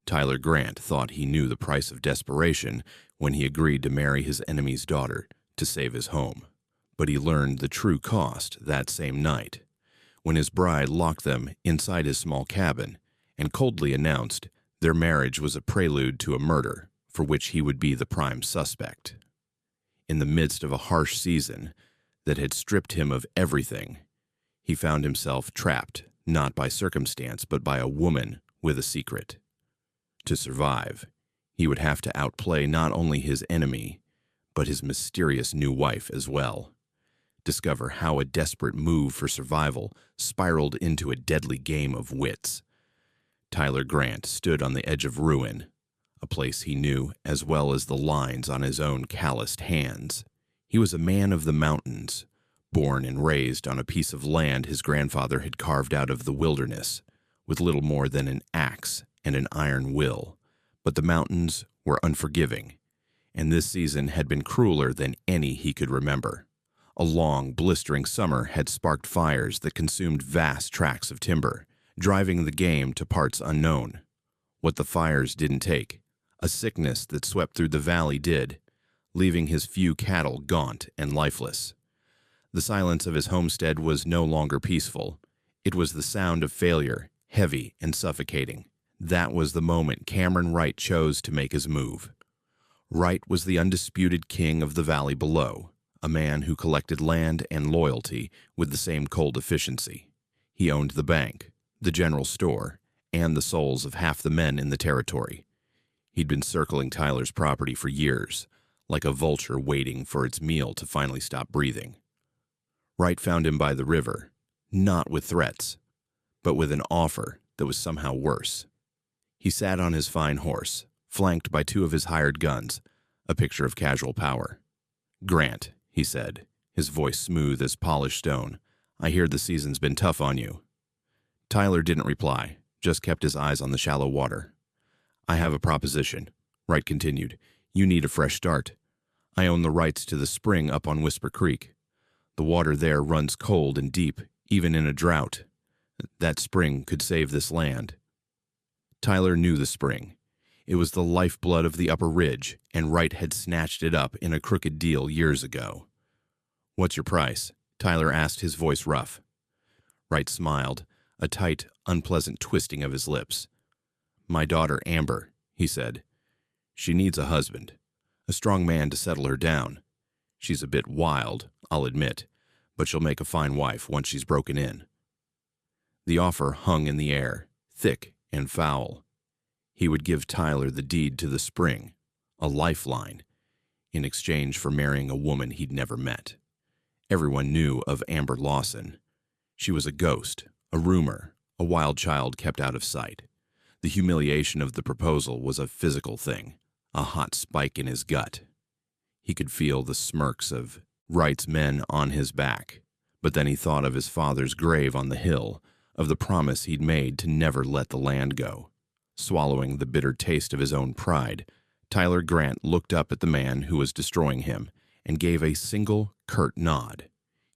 Tyler Grant thought he knew the price of desperation when he agreed to marry his enemy's daughter to save his home. But he learned the true cost that same night, when his bride locked them inside his small cabin and coldly announced their marriage was a prelude to a murder for which he would be the prime suspect. In the midst of a harsh season that had stripped him of everything, he found himself trapped not by circumstance but by a woman with a secret. To survive, he would have to outplay not only his enemy, but his mysterious new wife as well. Discover how a desperate move for survival spiraled into a deadly game of wits. Tyler Grant stood on the edge of ruin, a place he knew as well as the lines on his own calloused hands. He was a man of the mountains, born and raised on a piece of land his grandfather had carved out of the wilderness, with little more than an axe and an iron will. But the mountains were unforgiving, and this season had been crueler than any he could remember. A long, blistering summer had sparked fires that consumed vast tracts of timber, driving the game to parts unknown. What the fires didn't take, a sickness that swept through the valley did, leaving his few cattle gaunt and lifeless. The silence of his homestead was no longer peaceful. It was the sound of failure, heavy and suffocating. That was the moment Cameron Wright chose to make his move. Wright was the undisputed king of the valley below, a man who collected land and loyalty with the same cold efficiency. He owned the bank, the general store, and the souls of half the men in the territory. He'd been circling Tyler's property for years, like a vulture waiting for its meal to finally stop breathing. Wright found him by the river, not with threats, but with an offer that was somehow worse. He sat on his fine horse, flanked by two of his hired guns, a picture of casual power. "Grant," he said, his voice smooth as polished stone, "I hear the season's been tough on you." Tyler didn't reply, just kept his eyes on the shallow water. "I have a proposition," Wright continued. "You need a fresh start. I own the rights to the spring up on Whisper Creek. The water there runs cold and deep, even in a drought. That spring could save this land." Tyler knew the spring. It was the lifeblood of the upper ridge, and Wright had snatched it up in a crooked deal years ago. "What's your price?" Tyler asked, his voice rough. Wright smiled, a tight, unpleasant twisting of his lips. "My daughter, Amber," he said. "She needs a husband, a strong man to settle her down. She's a bit wild, I'll admit, but she'll make a fine wife once she's broken in." The offer hung in the air, thick and foul. He would give Tyler the deed to the spring, a lifeline, in exchange for marrying a woman he'd never met. Everyone knew of Amber Lawson. She was a ghost, a rumor, a wild child kept out of sight. The humiliation of the proposal was a physical thing, a hot spike in his gut. He could feel the smirks of Wright's men on his back, but then he thought of his father's grave on the hill, of the promise he'd made to never let the land go. Swallowing the bitter taste of his own pride, Tyler Grant looked up at the man who was destroying him and gave a single, curt nod.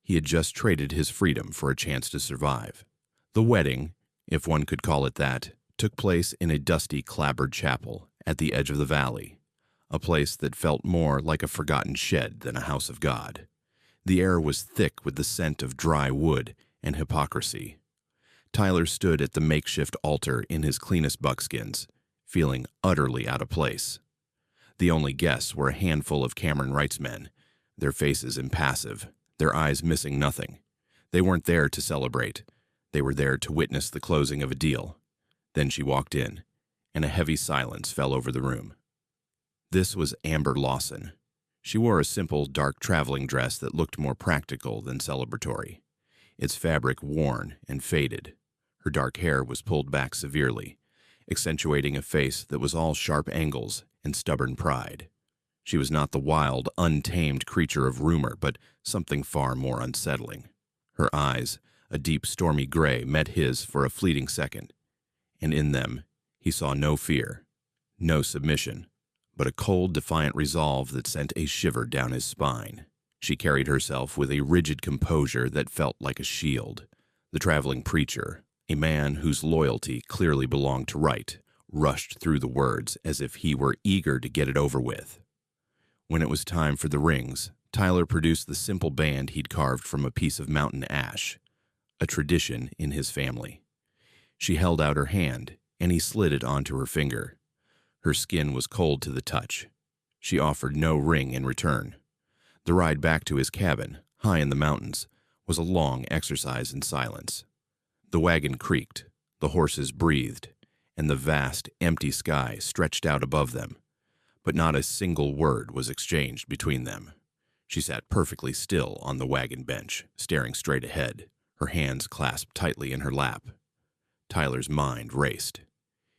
He had just traded his freedom for a chance to survive. The wedding, if one could call it that, took place in a dusty, clapboard chapel at the edge of the valley, a place that felt more like a forgotten shed than a house of God. The air was thick with the scent of dry wood and hypocrisy. Tyler stood at the makeshift altar in his cleanest buckskins, feeling utterly out of place. The only guests were a handful of Cameron Wright's men, their faces impassive, their eyes missing nothing. They weren't there to celebrate. They were there to witness the closing of a deal. Then she walked in, and a heavy silence fell over the room. This was Amber Lawson. She wore a simple, dark traveling dress that looked more practical than celebratory, its fabric worn and faded. Her dark hair was pulled back severely, accentuating a face that was all sharp angles and stubborn pride. She was not the wild, untamed creature of rumor, but something far more unsettling. Her eyes, a deep, stormy gray, met his for a fleeting second, and in them he saw no fear, no submission, but a cold, defiant resolve that sent a shiver down his spine. She carried herself with a rigid composure that felt like a shield. The traveling preacher, a man whose loyalty clearly belonged to Wright, rushed through the words as if he were eager to get it over with. When it was time for the rings, Tyler produced the simple band he'd carved from a piece of mountain ash, a tradition in his family. She held out her hand, and he slid it onto her finger. Her skin was cold to the touch. She offered no ring in return. The ride back to his cabin, high in the mountains, was a long exercise in silence. The wagon creaked, the horses breathed, and the vast, empty sky stretched out above them. But not a single word was exchanged between them. She sat perfectly still on the wagon bench, staring straight ahead, her hands clasped tightly in her lap. Tyler's mind raced.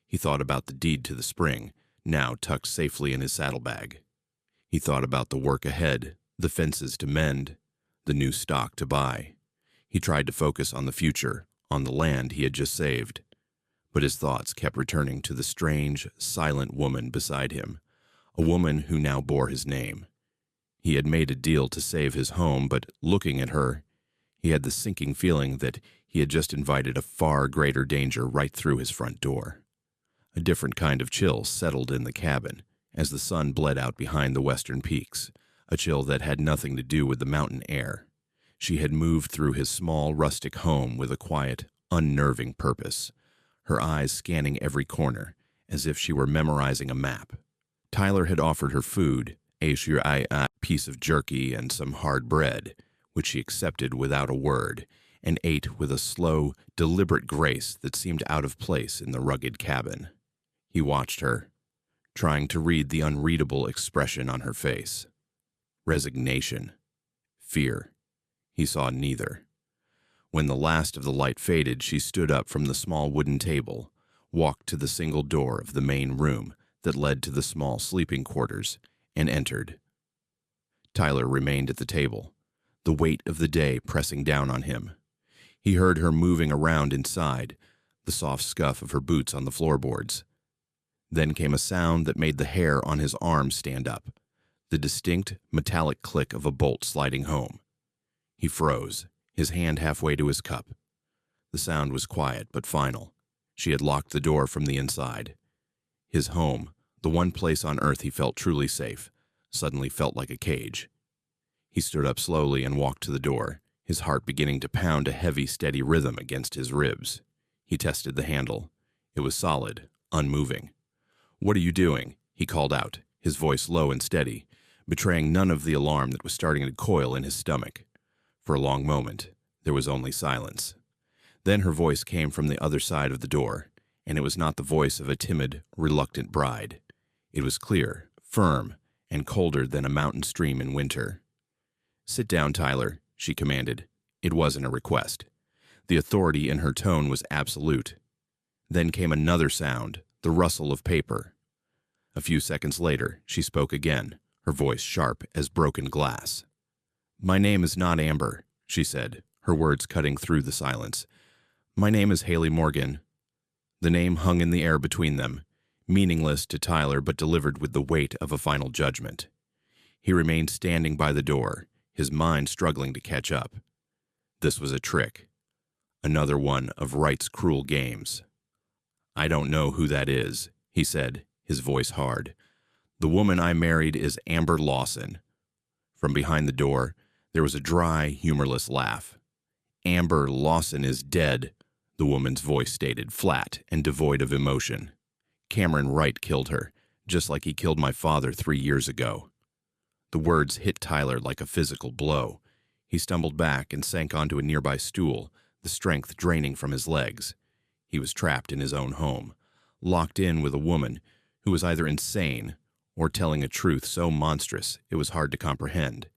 He thought about the deed to the spring, now tucked safely in his saddlebag. He thought about the work ahead, the fences to mend, the new stock to buy. He tried to focus on the future, on the land he had just saved. But his thoughts kept returning to the strange, silent woman beside him, a woman who now bore his name. He had made a deal to save his home, but looking at her, he had the sinking feeling that he had just invited a far greater danger right through his front door. A different kind of chill settled in the cabin as the sun bled out behind the western peaks, a chill that had nothing to do with the mountain air. She had moved through his small, rustic home with a quiet, unnerving purpose, her eyes scanning every corner, as if she were memorizing a map. Tyler had offered her food, a piece of jerky and some hard bread, which she accepted without a word, and ate with a slow, deliberate grace that seemed out of place in the rugged cabin. He watched her, trying to read the unreadable expression on her face. Resignation. Fear. He saw neither. When the last of the light faded, she stood up from the small wooden table, walked to the single door of the main room that led to the small sleeping quarters, and entered. Tyler remained at the table, the weight of the day pressing down on him. He heard her moving around inside, the soft scuff of her boots on the floorboards. Then came a sound that made the hair on his arm stand up, the distinct, metallic click of a bolt sliding home. He froze, his hand halfway to his cup. The sound was quiet but final. She had locked the door from the inside. His home, the one place on earth he felt truly safe, suddenly felt like a cage. He stood up slowly and walked to the door, his heart beginning to pound a heavy, steady rhythm against his ribs. He tested the handle. It was solid, unmoving. "What are you doing?" he called out, his voice low and steady, betraying none of the alarm that was starting to coil in his stomach. For a long moment, there was only silence. Then her voice came from the other side of the door, and it was not the voice of a timid, reluctant bride. It was clear, firm, and colder than a mountain stream in winter. "Sit down, Tyler," she commanded. It wasn't a request. The authority in her tone was absolute. Then came another sound, the rustle of paper. A few seconds later, she spoke again, her voice sharp as broken glass. "My name is not Amber," she said, her words cutting through the silence. "My name is Haley Morgan." The name hung in the air between them, meaningless to Tyler but delivered with the weight of a final judgment. He remained standing by the door, his mind struggling to catch up. This was a trick. Another one of Wright's cruel games. "I don't know who that is," he said, his voice hard. "The woman I married is Amber Lawson." From behind the door, there was a dry, humorless laugh. "Amber Lawson is dead," the woman's voice stated, flat and devoid of emotion. "Cameron Wright killed her, just like he killed my father 3 years ago." The words hit Tyler like a physical blow. He stumbled back and sank onto a nearby stool, the strength draining from his legs. He was trapped in his own home, locked in with a woman who was either insane or telling a truth so monstrous it was hard to comprehend.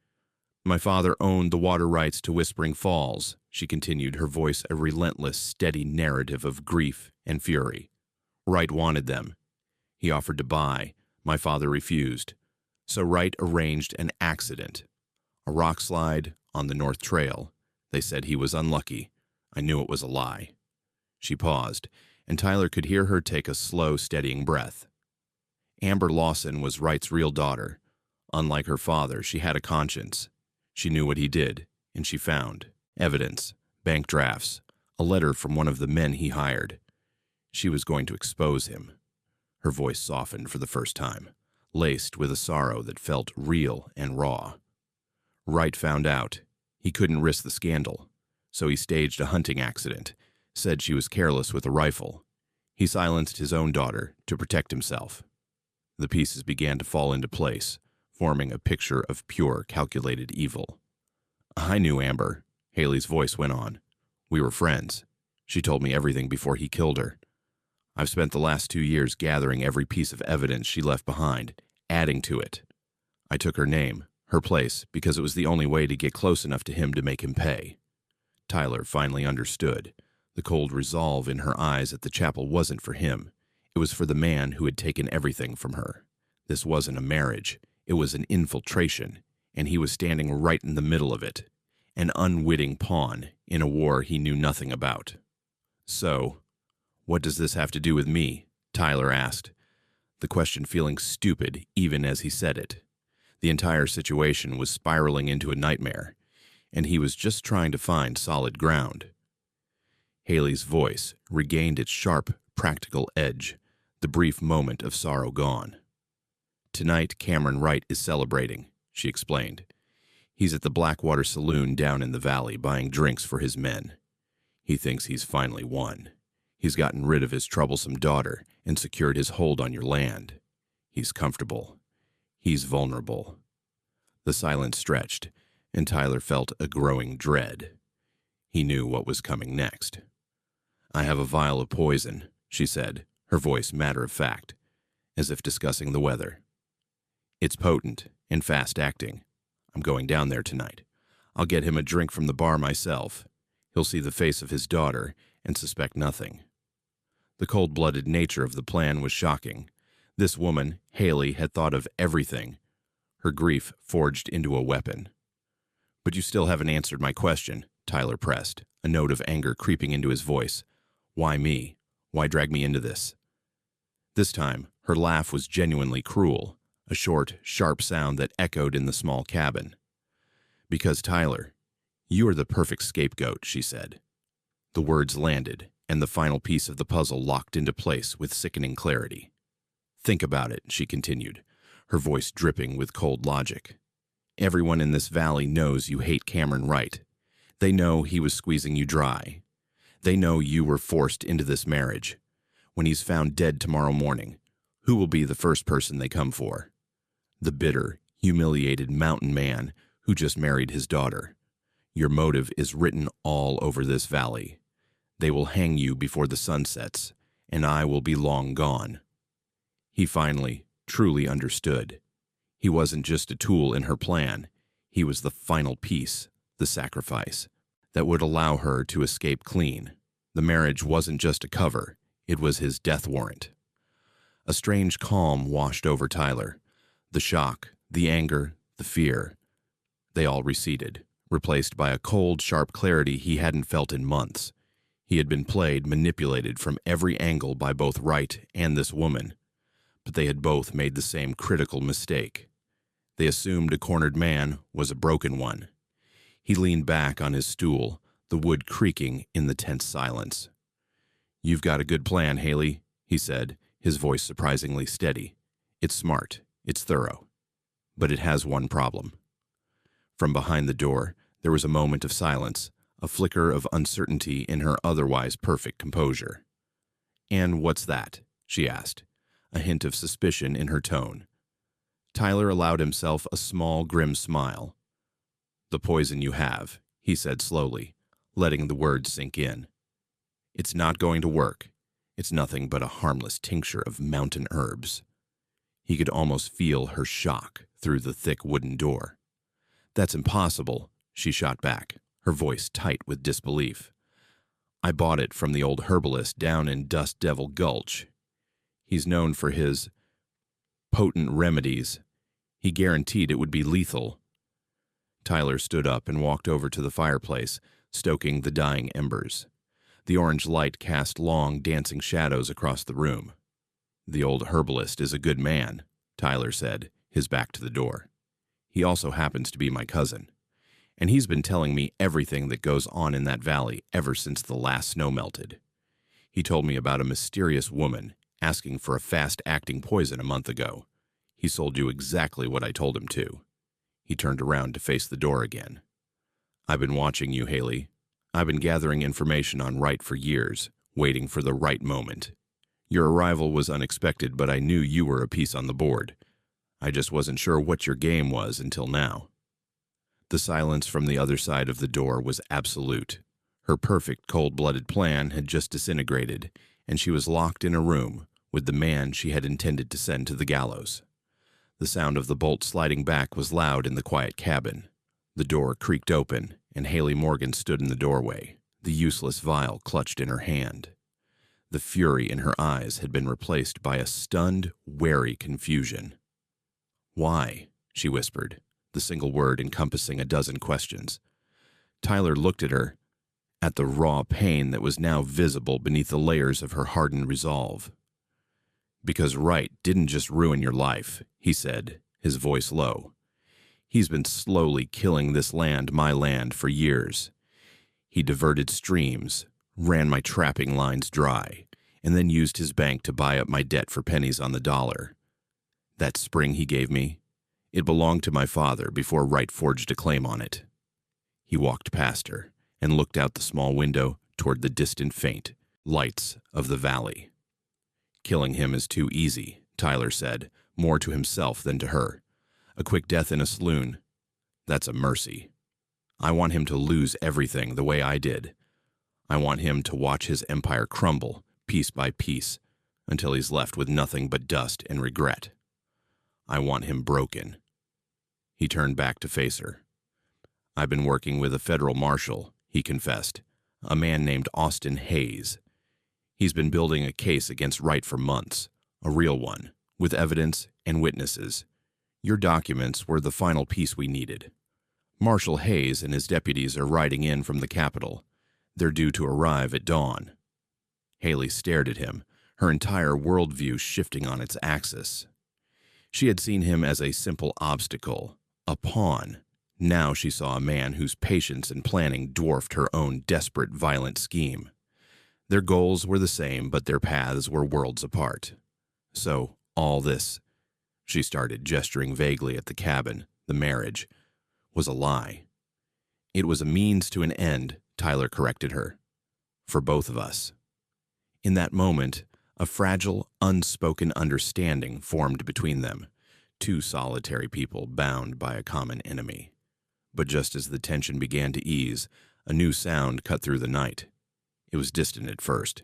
"My father owned the water rights to Whispering Falls," she continued, her voice a relentless, steady narrative of grief and fury. "Wright wanted them. He offered to buy. My father refused. So Wright arranged an accident. A rock slide on the North Trail. They said he was unlucky. I knew it was a lie." She paused, and Tyler could hear her take a slow, steadying breath. Amber Lawson was Wright's real daughter. Unlike her father, she had a conscience. She knew what he did, and she found evidence, bank drafts, a letter from one of the men he hired. She was going to expose him. Her voice softened for the first time, laced with a sorrow that felt real and raw. Wright found out. He couldn't risk the scandal, so he staged a hunting accident, said she was careless with a rifle. He silenced his own daughter to protect himself. The pieces began to fall into place, forming a picture of pure, calculated evil. "I knew Amber," Haley's voice went on. "We were friends. She told me everything before he killed her. I've spent the last 2 years gathering every piece of evidence she left behind, adding to it. I took her name, her place, because it was the only way to get close enough to him to make him pay." Tyler finally understood. The cold resolve in her eyes at the chapel wasn't for him. It was for the man who had taken everything from her. This wasn't a marriage. It was an infiltration, and he was standing right in the middle of it, an unwitting pawn in a war he knew nothing about. "So, what does this have to do with me?" Tyler asked, the question feeling stupid even as he said it. The entire situation was spiraling into a nightmare, and he was just trying to find solid ground. Haley's voice regained its sharp, practical edge, the brief moment of sorrow gone. "Tonight, Cameron Wright is celebrating," she explained. "He's at the Blackwater Saloon down in the valley buying drinks for his men. He thinks he's finally won. He's gotten rid of his troublesome daughter and secured his hold on your land. He's comfortable. He's vulnerable." The silence stretched, and Tyler felt a growing dread. He knew what was coming next. "I have a vial of poison," she said, her voice matter-of-fact, as if discussing the weather. "It's potent and fast-acting. I'm going down there tonight. I'll get him a drink from the bar myself. He'll see the face of his daughter and suspect nothing." The cold-blooded nature of the plan was shocking. This woman, Haley, had thought of everything. Her grief forged into a weapon. "But you still haven't answered my question," Tyler pressed, a note of anger creeping into his voice. "Why me? Why drag me into this?" This time, her laugh was genuinely cruel, a short, sharp sound that echoed in the small cabin. "Because, Tyler, you are the perfect scapegoat," she said. The words landed, and the final piece of the puzzle locked into place with sickening clarity. "Think about it," she continued, her voice dripping with cold logic. "Everyone in this valley knows you hate Cameron Wright. They know he was squeezing you dry. They know you were forced into this marriage. When he's found dead tomorrow morning, who will be the first person they come for? The bitter, humiliated mountain man who just married his daughter. Your motive is written all over this valley. They will hang you before the sun sets, and I will be long gone." He finally, truly understood. He wasn't just a tool in her plan. He was the final piece, the sacrifice, that would allow her to escape clean. The marriage wasn't just a cover. It was his death warrant. A strange calm washed over Tyler. The shock, the anger, the fear. They all receded, replaced by a cold, sharp clarity he hadn't felt in months. He had been played, manipulated from every angle by both Wright and this woman. But they had both made the same critical mistake. They assumed a cornered man was a broken one. He leaned back on his stool, the wood creaking in the tense silence. "You've got a good plan, Haley," he said, his voice surprisingly steady. "It's smart, it's thorough. But it has one problem." From behind the door, there was a moment of silence, a flicker of uncertainty in her otherwise perfect composure. "And what's that?" she asked, a hint of suspicion in her tone. Tyler allowed himself a small, grim smile. "The poison you have," he said slowly, letting the words sink in. "It's not going to work. It's nothing but a harmless tincture of mountain herbs." He could almost feel her shock through the thick wooden door. "That's impossible," she shot back, her voice tight with disbelief. "I bought it from the old herbalist down in Dust Devil Gulch. He's known for his potent remedies. He guaranteed it would be lethal." Tyler stood up and walked over to the fireplace, stoking the dying embers. The orange light cast long, dancing shadows across the room. "The old herbalist is a good man," Tyler said, his back to the door. "He also happens to be my cousin, and he's been telling me everything that goes on in that valley ever since the last snow melted. He told me about a mysterious woman, asking for a fast-acting poison a month ago. He sold you exactly what I told him to." He turned around to face the door again. "I've been watching you, Haley. I've been gathering information on Wright for years, waiting for the right moment. Your arrival was unexpected, but I knew you were a piece on the board. I just wasn't sure what your game was until now." The silence from the other side of the door was absolute. Her perfect cold-blooded plan had just disintegrated, and she was locked in a room with the man she had intended to send to the gallows. The sound of the bolt sliding back was loud in the quiet cabin. The door creaked open, and Haley Morgan stood in the doorway, the useless vial clutched in her hand. The fury in her eyes had been replaced by a stunned, wary confusion. "Why?" she whispered, the single word encompassing a dozen questions. Tyler looked at her, at the raw pain that was now visible beneath the layers of her hardened resolve. "Because Wright didn't just ruin your life," he said, his voice low. "He's been slowly killing this land, my land, for years. He diverted streams, ran my trapping lines dry, and then used his bank to buy up my debt for pennies on the dollar. That spring he gave me, it belonged to my father before Wright forged a claim on it." He walked past her and looked out the small window toward the distant faint lights of the valley. "Killing him is too easy," Tyler said, more to himself than to her. "A quick death in a saloon, that's a mercy. I want him to lose everything the way I did. I want him to watch his empire crumble, piece by piece, until he's left with nothing but dust and regret. I want him broken." He turned back to face her. "I've been working with a federal marshal," he confessed, "a man named Austin Hayes. He's been building a case against Wright for months, a real one, with evidence and witnesses. Your documents were the final piece we needed. Marshal Hayes and his deputies are riding in from the capital. They're due to arrive at dawn." Haley stared at him, her entire worldview shifting on its axis. She had seen him as a simple obstacle, a pawn. Now she saw a man whose patience and planning dwarfed her own desperate, violent scheme. Their goals were the same, but their paths were worlds apart. "So, all this," she started, gesturing vaguely at the cabin, the marriage, "was a lie." "It was a means to an end," Tyler corrected her. "For both of us." In that moment, a fragile, unspoken understanding formed between them, two solitary people bound by a common enemy. But just as the tension began to ease, a new sound cut through the night. It was distant at first,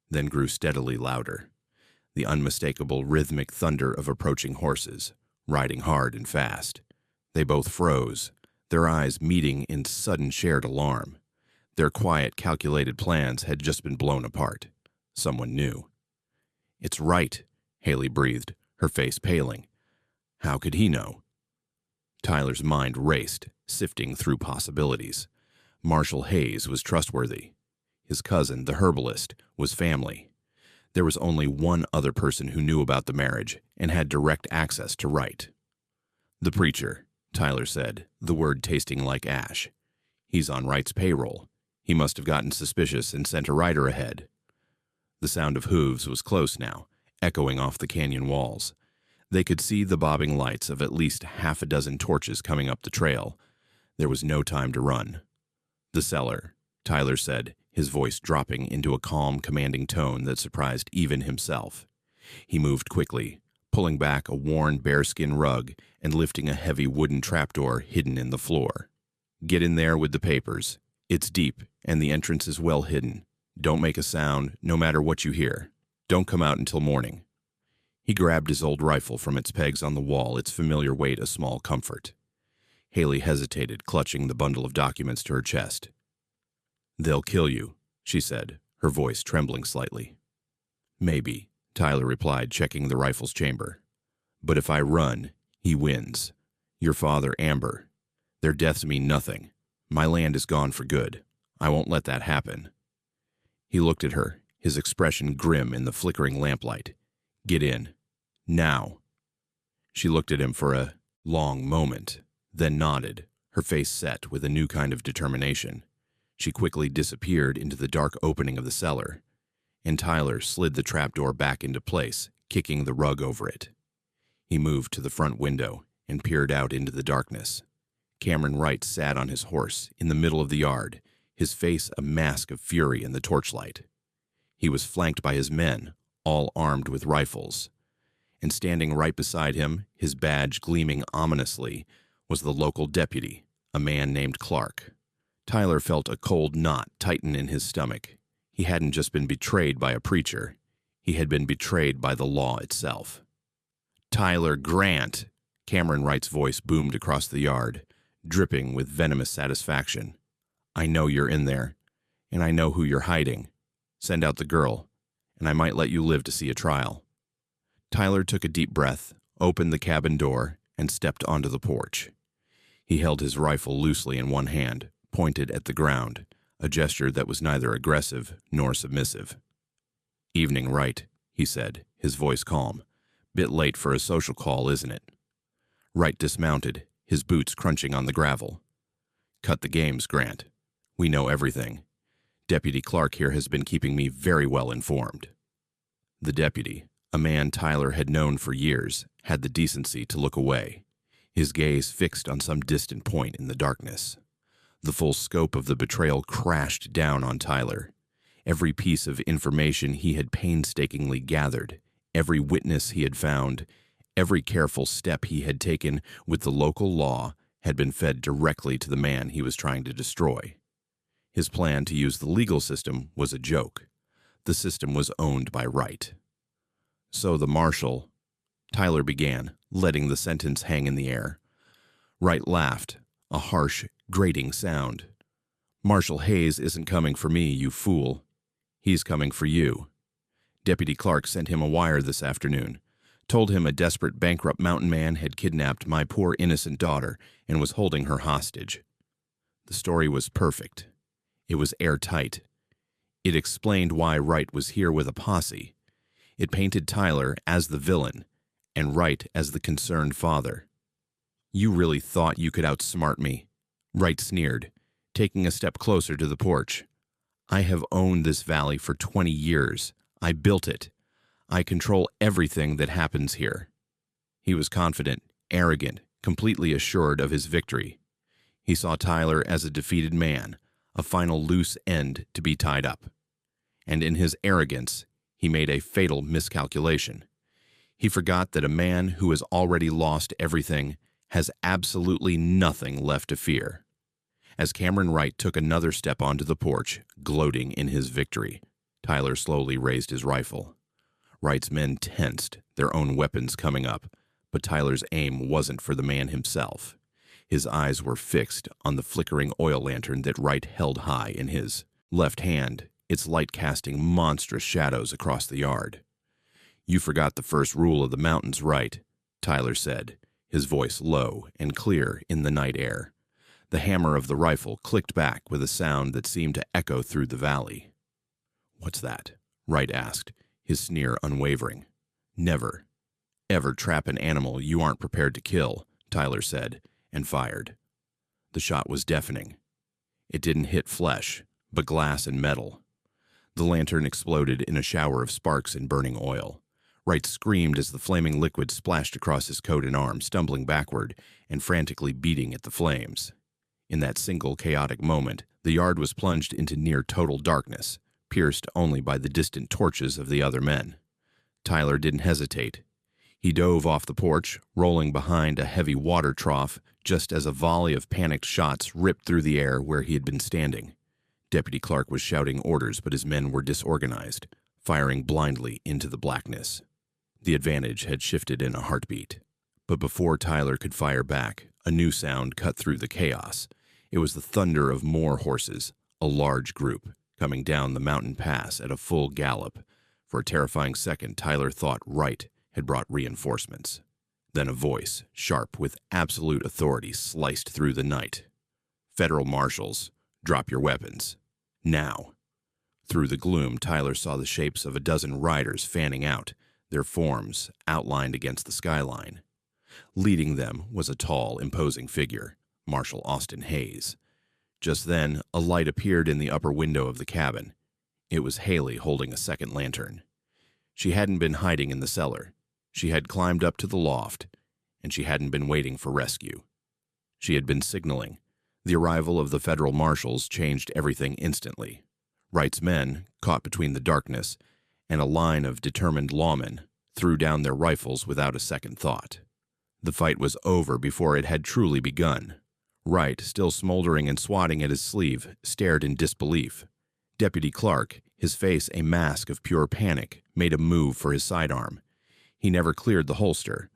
then grew steadily louder. The unmistakable rhythmic thunder of approaching horses, riding hard and fast. They both froze, their eyes meeting in sudden shared alarm. Their quiet, calculated plans had just been blown apart. Someone knew. "It's Wright," Haley breathed, her face paling. How could he know? Tyler's mind raced, sifting through possibilities. Marshal Hayes was trustworthy. His cousin, the herbalist, was family. There was only one other person who knew about the marriage and had direct access to Wright. "The preacher," Tyler said, the word tasting like ash. "He's on Wright's payroll. He must have gotten suspicious and sent a rider ahead." The sound of hooves was close now, echoing off the canyon walls. They could see the bobbing lights of at least half a dozen torches coming up the trail. There was no time to run. "The cellar," Tyler said, his voice dropping into a calm, commanding tone that surprised even himself. He moved quickly, pulling back a worn bearskin rug and lifting a heavy wooden trapdoor hidden in the floor. "Get in there with the papers. It's deep, and the entrance is well hidden. Don't make a sound, no matter what you hear. Don't come out until morning." He grabbed his old rifle from its pegs on the wall, its familiar weight a small comfort. Haley hesitated, clutching the bundle of documents to her chest. "They'll kill you," she said, her voice trembling slightly. "Maybe," Tyler replied, checking the rifle's chamber. "But if I run, he wins. Your father, Amber. Their deaths mean nothing. My land is gone for good. I won't let that happen." He looked at her, his expression grim in the flickering lamplight. "Get in. Now." She looked at him for a long moment, then nodded, her face set with a new kind of determination. She quickly disappeared into the dark opening of the cellar. and Tyler slid the trapdoor back into place, kicking the rug over it. He moved to the front window and peered out into the darkness. Cameron Wright sat on his horse in the middle of the yard, his face a mask of fury in the torchlight. He was flanked by his men, all armed with rifles. And standing right beside him, his badge gleaming ominously, was the local deputy, a man named Clark. Tyler felt a cold knot tighten in his stomach. He hadn't just been betrayed by a preacher. He had been betrayed by the law itself. "Tyler Grant!" Cameron Wright's voice boomed across the yard, dripping with venomous satisfaction. "I know you're in there, and I know who you're hiding. Send out the girl, and I might let you live to see a trial." Tyler took a deep breath, opened the cabin door, and stepped onto the porch. He held his rifle loosely in one hand, pointed at the ground, a gesture that was neither aggressive nor submissive. "Evening, Wright," he said, his voice calm. "Bit late for a social call, isn't it?" Wright dismounted, his boots crunching on the gravel. "Cut the games, Grant. We know everything. Deputy Clark here has been keeping me very well informed." The deputy, a man Tyler had known for years, had the decency to look away, his gaze fixed on some distant point in the darkness. The full scope of the betrayal crashed down on Tyler. Every piece of information he had painstakingly gathered, every witness he had found, every careful step he had taken with the local law had been fed directly to the man he was trying to destroy. His plan to use the legal system was a joke. The system was owned by Wright. "So the marshal," Tyler began, letting the sentence hang in the air. Wright laughed, a harsh, grating sound. "Marshal Hayes isn't coming for me, you fool. He's coming for you. Deputy Clark sent him a wire this afternoon. Told him a desperate bankrupt mountain man had kidnapped my poor innocent daughter and was holding her hostage." The story was perfect. It was airtight. It explained why Wright was here with a posse. It painted Tyler as the villain and Wright as the concerned father. "You really thought you could outsmart me," Wright sneered, taking a step closer to the porch. "I have owned this valley for 20 years. I built it. I control everything that happens here." He was confident, arrogant, completely assured of his victory. He saw Tyler as a defeated man, a final loose end to be tied up. And in his arrogance, he made a fatal miscalculation. He forgot that a man who has already lost everything has absolutely nothing left to fear. As Cameron Wright took another step onto the porch, gloating in his victory, Tyler slowly raised his rifle. Wright's men tensed, their own weapons coming up, but Tyler's aim wasn't for the man himself. His eyes were fixed on the flickering oil lantern that Wright held high in his left hand, its light casting monstrous shadows across the yard. "You forgot the first rule of the mountains, Wright," Tyler said, his voice low and clear in the night air. The hammer of the rifle clicked back with a sound that seemed to echo through the valley. "What's that?" Wright asked, his sneer unwavering. "Never, ever trap an animal you aren't prepared to kill," Tyler said, and fired. The shot was deafening. It didn't hit flesh, but glass and metal. The lantern exploded in a shower of sparks and burning oil. Wright screamed as the flaming liquid splashed across his coat and arm, stumbling backward and frantically beating at the flames. In that single chaotic moment, the yard was plunged into near total darkness, pierced only by the distant torches of the other men. Tyler didn't hesitate. He dove off the porch, rolling behind a heavy water trough, just as a volley of panicked shots ripped through the air where he had been standing. Deputy Clark was shouting orders, but his men were disorganized, firing blindly into the blackness. The advantage had shifted in a heartbeat. But before Tyler could fire back, a new sound cut through the chaos. It was the thunder of more horses, a large group, coming down the mountain pass at a full gallop. For a terrifying second, Tyler thought Wright had brought reinforcements. Then a voice, sharp with absolute authority, sliced through the night. "Federal marshals, drop your weapons. Now." Through the gloom, Tyler saw the shapes of a dozen riders fanning out, their forms outlined against the skyline. Leading them was a tall, imposing figure, Marshal Austin Hayes. Just then, a light appeared in the upper window of the cabin. It was Haley holding a second lantern. She hadn't been hiding in the cellar. She had climbed up to the loft, and she hadn't been waiting for rescue. She had been signaling. The arrival of the federal marshals changed everything instantly. Wright's men, caught between the darkness and a line of determined lawmen, threw down their rifles without a second thought. The fight was over before it had truly begun. Wright, still smoldering and swatting at his sleeve, stared in disbelief. Deputy Clark, his face a mask of pure panic, made a move for his sidearm. He never cleared the holster.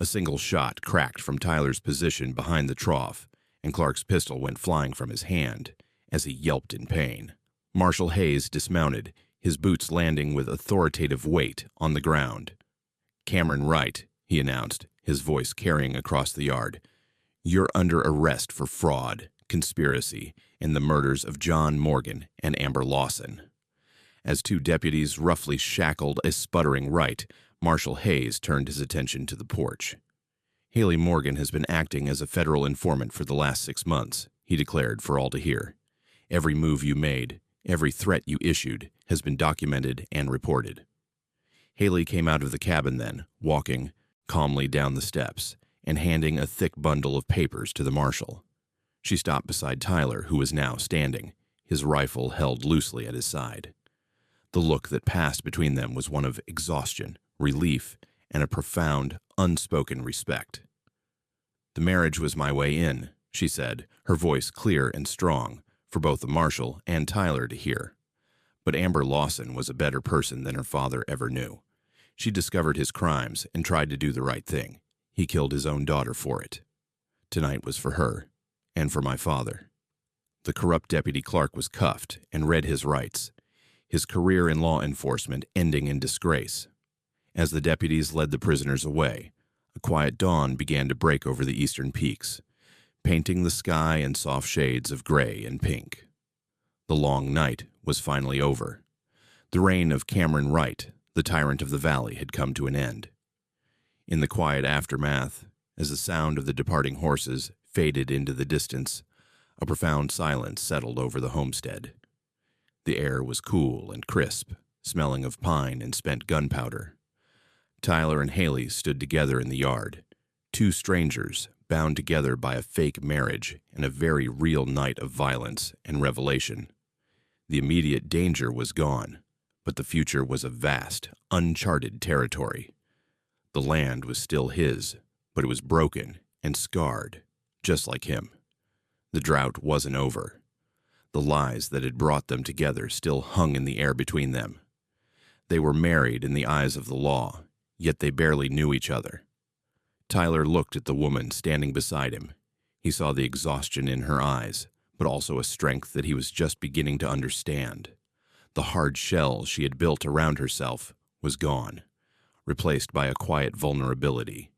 A single shot cracked from Tyler's position behind the trough, and Clark's pistol went flying from his hand as he yelped in pain. Marshal Hayes dismounted, his boots landing with authoritative weight on the ground. "Cameron Wright," he announced, his voice carrying across the yard. "You're under arrest for fraud, conspiracy, and the murders of John Morgan and Amber Lawson." As two deputies roughly shackled a sputtering Wright, Marshal Hayes turned his attention to the porch. "Haley Morgan has been acting as a federal informant for the last 6 months," he declared for all to hear. "Every move you made, every threat you issued, has been documented and reported." Haley came out of the cabin then, walking calmly down the steps and handing a thick bundle of papers to the marshal. She stopped beside Tyler, who was now standing, his rifle held loosely at his side. The look that passed between them was one of exhaustion, relief, and a profound, unspoken respect. "The marriage was my way in," she said, her voice clear and strong, for both the marshal and Tyler to hear. "But Amber Lawson was a better person than her father ever knew. She discovered his crimes and tried to do the right thing. He killed his own daughter for it. Tonight was for her, and for my father." The corrupt Deputy Clark was cuffed and read his rights, his career in law enforcement ending in disgrace. As the deputies led the prisoners away, a quiet dawn began to break over the eastern peaks, painting the sky in soft shades of gray and pink. The long night was finally over. The reign of Cameron Wright, the tyrant of the valley, had come to an end. In the quiet aftermath, as the sound of the departing horses faded into the distance, a profound silence settled over the homestead. The air was cool and crisp, smelling of pine and spent gunpowder. Tyler and Haley stood together in the yard, two strangers bound together by a fake marriage and a very real night of violence and revelation. The immediate danger was gone, but the future was a vast, uncharted territory. The land was still his, but it was broken and scarred, just like him. The drought wasn't over. The lies that had brought them together still hung in the air between them. They were married in the eyes of the law, yet they barely knew each other. Tyler looked at the woman standing beside him. He saw the exhaustion in her eyes, but also a strength that he was just beginning to understand. The hard shell she had built around herself was gone, replaced by a quiet vulnerability.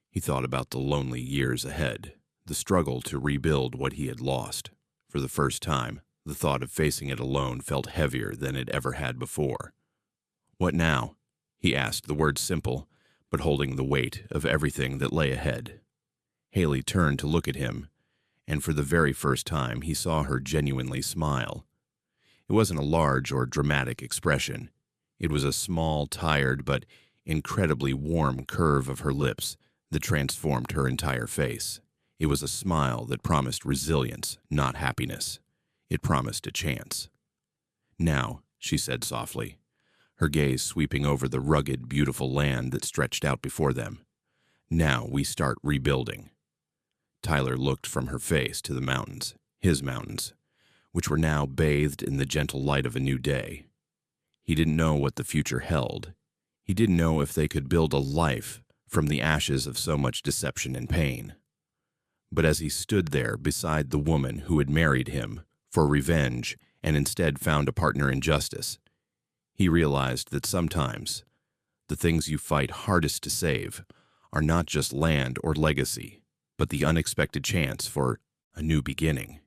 He thought about the lonely years ahead, the struggle to rebuild what he had lost. For the first time, the thought of facing it alone felt heavier than it ever had before. "What now?" he asked, the words simple, but holding the weight of everything that lay ahead. Haley turned to look at him, and for the very first time he saw her genuinely smile. It wasn't a large or dramatic expression. It was a small, tired, but incredibly warm curve of her lips that transformed her entire face. It was a smile that promised resilience, not happiness. It promised a chance. "Now," she said softly, her gaze sweeping over the rugged, beautiful land that stretched out before them. "Now we start rebuilding." Tyler looked from her face to the mountains, his mountains, which were now bathed in the gentle light of a new day. He didn't know what the future held. He didn't know if they could build a life from the ashes of so much deception and pain. But as he stood there beside the woman who had married him for revenge and instead found a partner in justice, he realized that sometimes the things you fight hardest to save are not just land or legacy, but the unexpected chance for a new beginning.